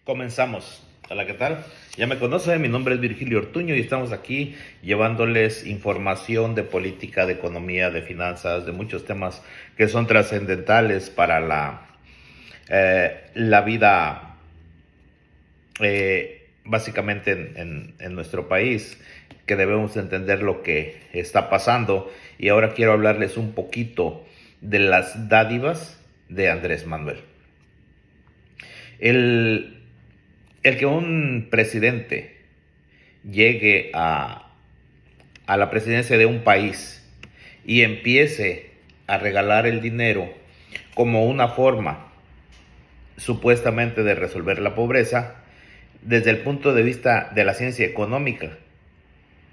Comenzamos. Hola, ¿qué tal? Ya me conocen, mi nombre es Virgilio Ortuño y estamos aquí llevándoles información de política, de economía, de finanzas, de muchos temas que son trascendentales para la vida, básicamente en nuestro país, que debemos entender lo que está pasando. Y ahora quiero hablarles un poquito de las dádivas de Andrés Manuel. El, el que un presidente llegue a la presidencia de un país y empiece a regalar el dinero como una forma supuestamente de resolver la pobreza, desde el punto de vista de la ciencia económica,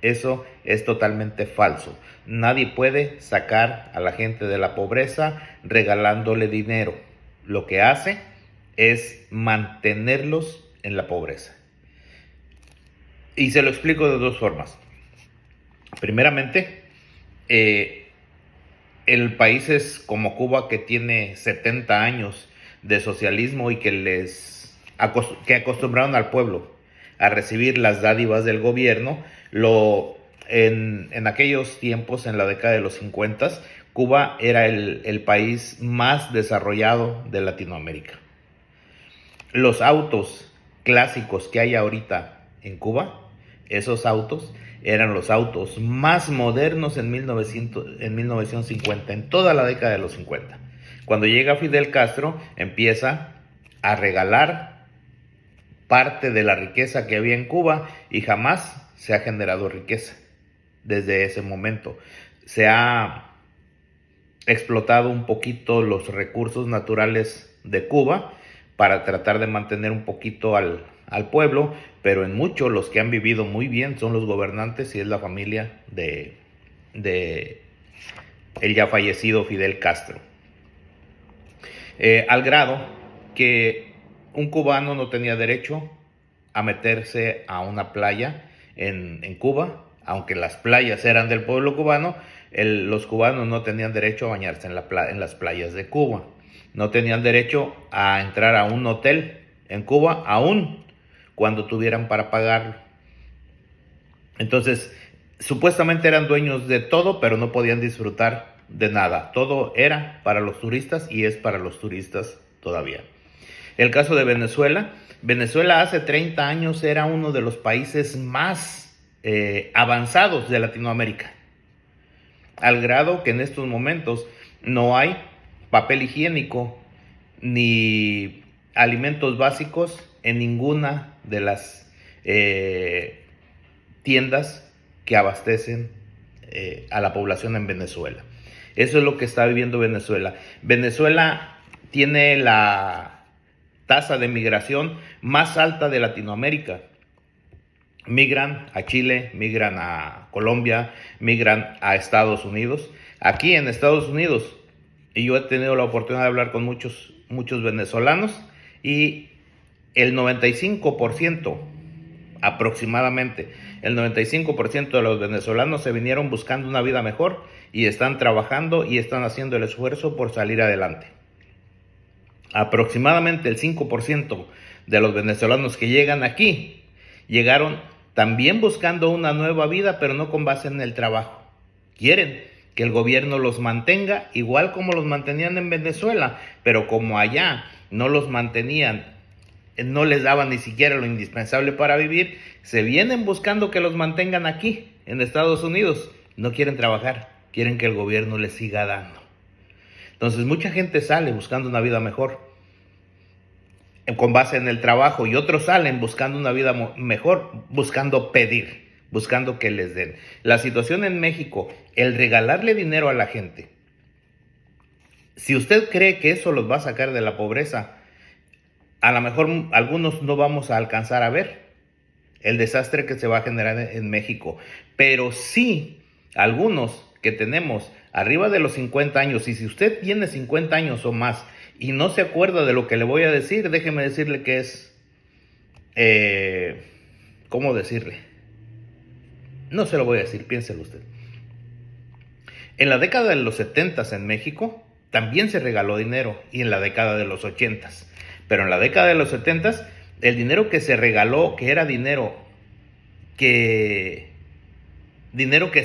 eso es totalmente falso. Nadie puede sacar a la gente de la pobreza regalándole dinero. Lo que hace es mantenerlos en la pobreza. Y se lo explico de dos formas. Primeramente, el países como Cuba, que tiene 70 años de socialismo y que acostumbraron al pueblo a recibir las dádivas del gobierno, en aquellos tiempos, en la década de los 50, Cuba era el país más desarrollado de Latinoamérica. Los autos clásicos que hay ahorita en Cuba, esos autos eran los autos más modernos en 1950, en toda la década de los 50. Cuando llega Fidel Castro, empieza a regalar parte de la riqueza que había en Cuba y jamás se ha generado riqueza. Desde ese momento se ha explotado un poquito los recursos naturales de Cuba para tratar de mantener un poquito al pueblo, pero en mucho los que han vivido muy bien son los gobernantes y es la familia de el ya fallecido Fidel Castro. Al grado que un cubano no tenía derecho a meterse a una playa en Cuba, aunque las playas eran del pueblo cubano. Los cubanos no tenían derecho a bañarse en las playas de Cuba. No tenían derecho a entrar a un hotel en Cuba, aún cuando tuvieran para pagarlo. Entonces, supuestamente eran dueños de todo, pero no podían disfrutar de nada. Todo era para los turistas y es para los turistas todavía. El caso de Venezuela. Venezuela hace 30 años era uno de los países más avanzados de Latinoamérica, al grado que en estos momentos no hay papel higiénico ni alimentos básicos en ninguna de las tiendas que abastecen a la población en Venezuela. Eso es lo que está viviendo Venezuela. Venezuela tiene la tasa de migración más alta de Latinoamérica. Migran a Chile, migran a Colombia, migran a Estados Unidos. Aquí en Estados Unidos, y yo he tenido la oportunidad de hablar con muchos venezolanos, y el 95%, aproximadamente, el 95% de los venezolanos se vinieron buscando una vida mejor y están trabajando y están haciendo el esfuerzo por salir adelante. Aproximadamente el 5% de los venezolanos que llegan aquí llegaron también buscando una nueva vida, pero no con base en el trabajo. Quieren que el gobierno los mantenga igual como los mantenían en Venezuela, pero como allá no los mantenían, no les daban ni siquiera lo indispensable para vivir, se vienen buscando que los mantengan aquí, en Estados Unidos. No quieren trabajar, quieren que el gobierno les siga dando. Entonces mucha gente sale buscando una vida mejor con base en el trabajo, y otros salen buscando una vida mejor, buscando pedir, buscando que les den. La situación en México, el regalarle dinero a la gente, si usted cree que eso los va a sacar de la pobreza, a lo mejor algunos no vamos a alcanzar a ver el desastre que se va a generar en México, pero sí algunos que tenemos arriba de los 50 años, y si usted tiene 50 años o más y no se acuerda de lo que le voy a decir, déjeme decirle que es, ¿cómo decirle? No se lo voy a decir, piénselo usted. En la década de los 70 en México también se regaló dinero, y en la década de los 80, pero en la década de los 70 el dinero que se regaló, que era dinero que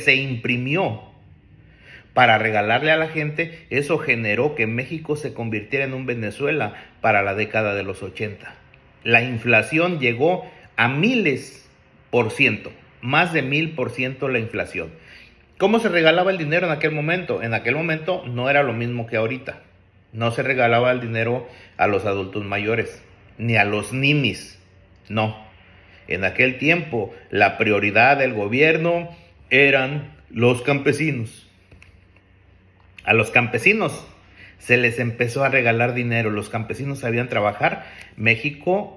se imprimió para regalarle a la gente, eso generó que México se convirtiera en un Venezuela para la década de los 80. La inflación llegó a miles por ciento, más de 1000% la inflación. ¿Cómo se regalaba el dinero en aquel momento? En aquel momento no era lo mismo que ahorita. No se regalaba el dinero a los adultos mayores, ni a los ninis, no. En aquel tiempo la prioridad del gobierno eran los campesinos. A los campesinos se les empezó a regalar dinero, los campesinos sabían trabajar. México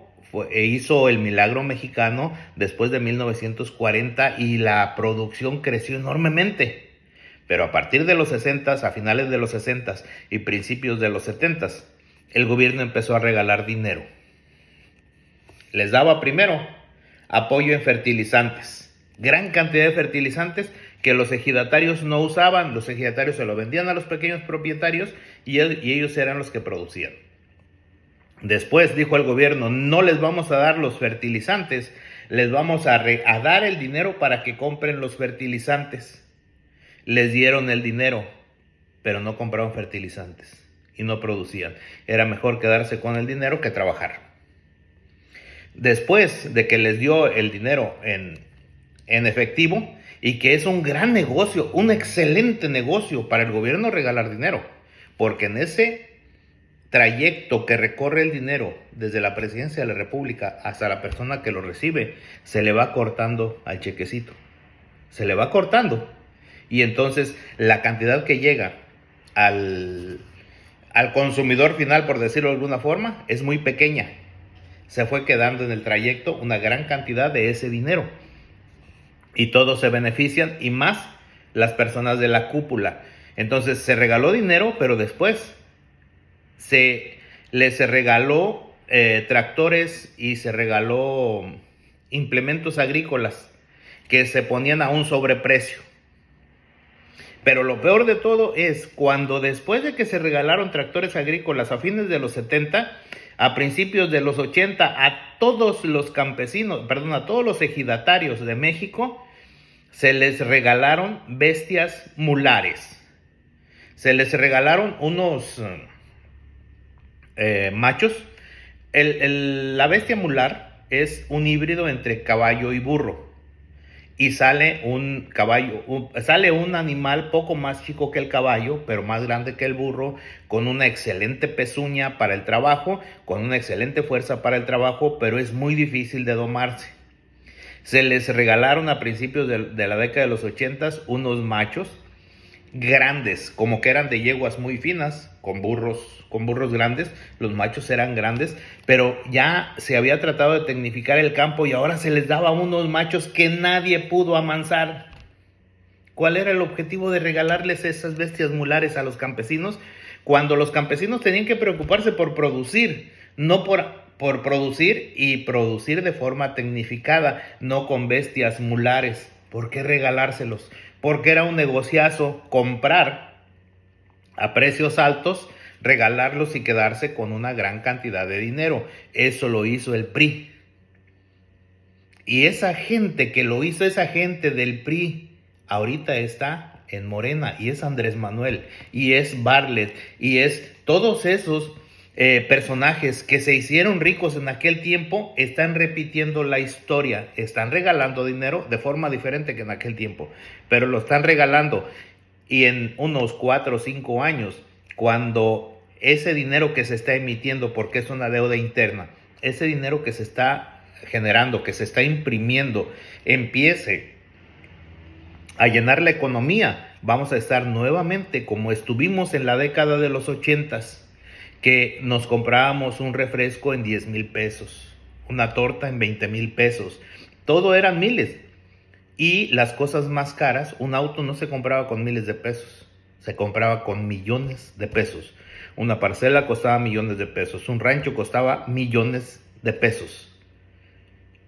hizo el milagro mexicano después de 1940 y la producción creció enormemente. Pero a partir de los 60, a finales de los 60 y principios de los 70, el gobierno empezó a regalar dinero. Les daba primero apoyo en fertilizantes, gran cantidad de fertilizantes que los ejidatarios no usaban. Los ejidatarios se lo vendían a los pequeños propietarios y ellos eran los que producían. Después dijo el gobierno, no les vamos a dar los fertilizantes, les vamos a dar el dinero para que compren los fertilizantes. Les dieron el dinero, pero no compraron fertilizantes y no producían. Era mejor quedarse con el dinero que trabajar. Después de que les dio el dinero en efectivo, y que es un gran negocio, un excelente negocio para el gobierno regalar dinero, porque en ese trayecto que recorre el dinero desde la presidencia de la República hasta la persona que lo recibe, se le va cortando al chequecito, se le va cortando, y entonces la cantidad que llega al consumidor final, por decirlo de alguna forma, es muy pequeña. Se fue quedando en el trayecto una gran cantidad de ese dinero. Y todos se benefician, y más las personas de la cúpula. Entonces se regaló dinero, pero después se regaló tractores y se regaló implementos agrícolas que se ponían a un sobreprecio. Pero lo peor de todo es cuando después de que se regalaron tractores agrícolas a fines de los 70, a principios de los 80, a todos los campesinos, a todos los ejidatarios de México, se les regalaron bestias mulares. Se les regalaron unos machos. La bestia mular es un híbrido entre caballo y burro. Y sale sale un animal poco más chico que el caballo, pero más grande que el burro, con una excelente pezuña para el trabajo, con una excelente fuerza para el trabajo, pero es muy difícil de domarse. Se les regalaron a principios de la década de los 80 unos machos grandes, como que eran de yeguas muy finas, con burros grandes. Los machos eran grandes, pero ya se había tratado de tecnificar el campo y ahora se les daba unos machos que nadie pudo amansar. ¿Cuál era el objetivo de regalarles esas bestias mulares a los campesinos? Cuando los campesinos tenían que preocuparse por producir, no por producir, y producir de forma tecnificada, no con bestias mulares. ¿Por qué regalárselos? Porque era un negociazo comprar a precios altos, regalarlos y quedarse con una gran cantidad de dinero. Eso lo hizo el PRI. Y esa gente que lo hizo, esa gente del PRI, ahorita está en Morena, y es Andrés Manuel, y es Bartlett, y es todos esos personajes que se hicieron ricos en aquel tiempo, están repitiendo la historia, están regalando dinero de forma diferente que en aquel tiempo, pero lo están regalando. Y en unos 4 o 5 años, cuando ese dinero que se está emitiendo, porque es una deuda interna, ese dinero que se está generando, que se está imprimiendo, empiece a llenar la economía, vamos a estar nuevamente como estuvimos en la década de los 80s, que nos comprábamos un refresco en 10,000 pesos, una torta en 20,000 pesos, todo eran miles. Y las cosas más caras, un auto no se compraba con miles de pesos, se compraba con millones de pesos. Una parcela costaba millones de pesos, un rancho costaba millones de pesos,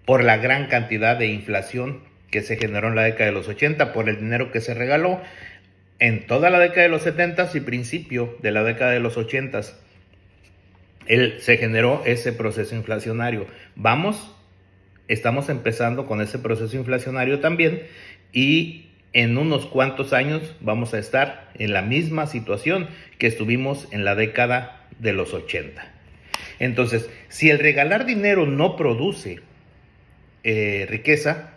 por la gran cantidad de inflación que se generó en la década de los 80, por el dinero que se regaló en toda la década de los 70 y principio de la década de los 80. se generó ese proceso inflacionario. Estamos empezando con ese proceso inflacionario también, y en unos cuantos años vamos a estar en la misma situación que estuvimos en la década de los 80. Entonces, si el regalar dinero no produce riqueza,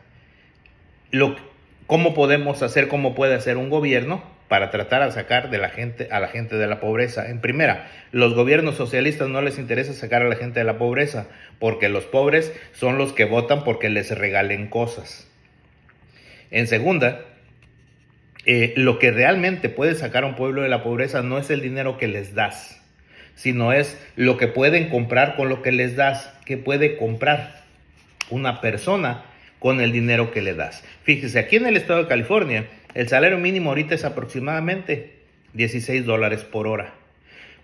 ¿cómo puede hacer un gobierno para tratar de sacar a la gente de la pobreza? En primera, los gobiernos socialistas no les interesa sacar a la gente de la pobreza, porque los pobres son los que votan porque les regalen cosas. En segunda, lo que realmente puede sacar a un pueblo de la pobreza no es el dinero que les das, sino es lo que pueden comprar con lo que les das. ¿Qué puede comprar una persona con el dinero que le das? Fíjese, aquí en el estado de California, el salario mínimo ahorita es aproximadamente $16 por hora.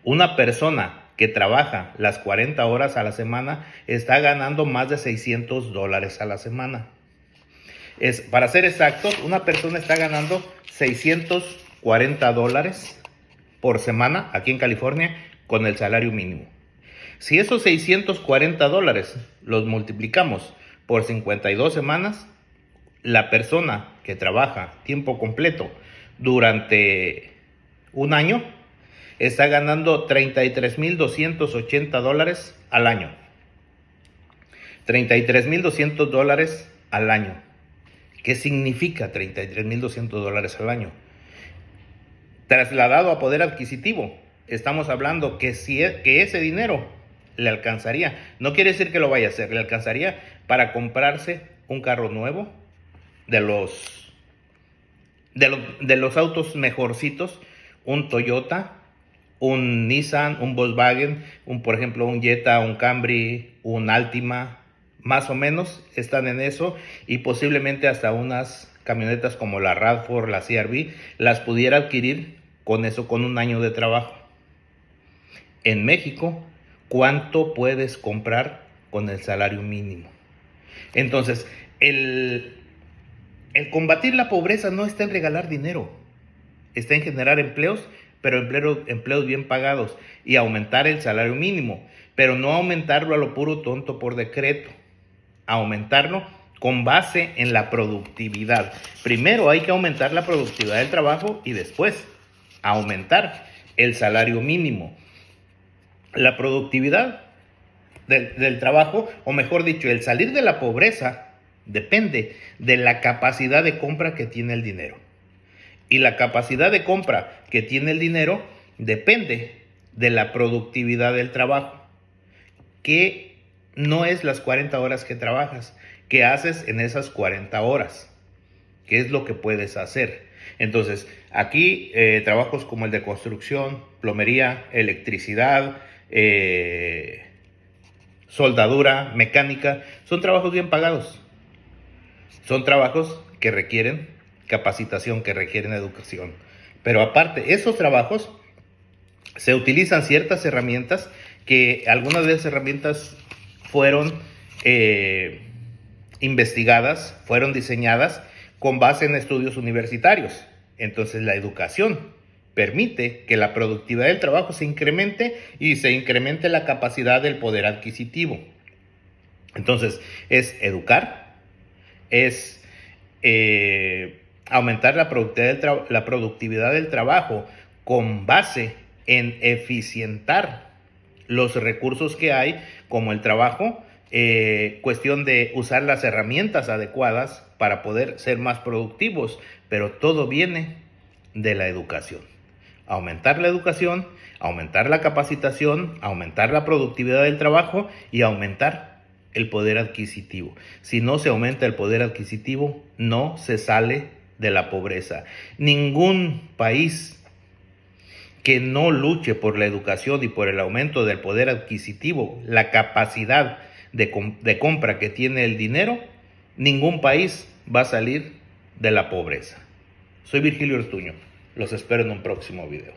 Una persona que trabaja las 40 horas a la semana está ganando más de $600 a la semana. Para ser exactos, una persona está ganando $640 por semana aquí en California con el salario mínimo. Si esos $640 los multiplicamos por 52 semanas, la persona que trabaja tiempo completo durante un año está ganando $33,280 al año. $33,200 al año. ¿Qué significa $33,200 al año? Trasladado a poder adquisitivo, estamos hablando que ese dinero le alcanzaría, no quiere decir que lo vaya a hacer, le alcanzaría para comprarse un carro nuevo, de los autos mejorcitos, un Toyota, un Nissan, un Volkswagen, por ejemplo un Jetta, un Camry, un Altima, más o menos están en eso, y posiblemente hasta unas camionetas como la RAV4, la CR-V, las pudiera adquirir con eso, con un año de trabajo. En México, ¿cuánto puedes comprar con el salario mínimo? Entonces, el combatir la pobreza no está en regalar dinero, está en generar empleos, pero empleos bien pagados, y aumentar el salario mínimo, pero no aumentarlo a lo puro tonto por decreto, aumentarlo con base en la productividad. Primero hay que aumentar la productividad del trabajo y después aumentar el salario mínimo. La productividad del trabajo, o mejor dicho, el salir de la pobreza, depende de la capacidad de compra que tiene el dinero. Y la capacidad de compra que tiene el dinero depende de la productividad del trabajo, que no es las 40 horas que trabajas, ¿qué haces en esas 40 horas? ¿Qué es lo que puedes hacer? Entonces, aquí trabajos como el de construcción, plomería, electricidad, soldadura, mecánica, son trabajos bien pagados. Son trabajos que requieren capacitación, que requieren educación. Pero aparte, esos trabajos se utilizan ciertas herramientas, que algunas de esas herramientas fueron investigadas, fueron diseñadas con base en estudios universitarios. Entonces, la educación permite que la productividad del trabajo se incremente y se incremente la capacidad del poder adquisitivo. Entonces, es educar, es aumentar la productividad del trabajo con base en eficientar los recursos que hay, como el trabajo, cuestión de usar las herramientas adecuadas para poder ser más productivos, pero todo viene de la educación. Aumentar la educación, aumentar la capacitación, aumentar la productividad del trabajo y aumentar el poder adquisitivo. Si no se aumenta el poder adquisitivo, no se sale de la pobreza. Ningún país que no luche por la educación y por el aumento del poder adquisitivo, la capacidad de compra que tiene el dinero, ningún país va a salir de la pobreza. Soy Virgilio Ortuño. Los espero en un próximo video.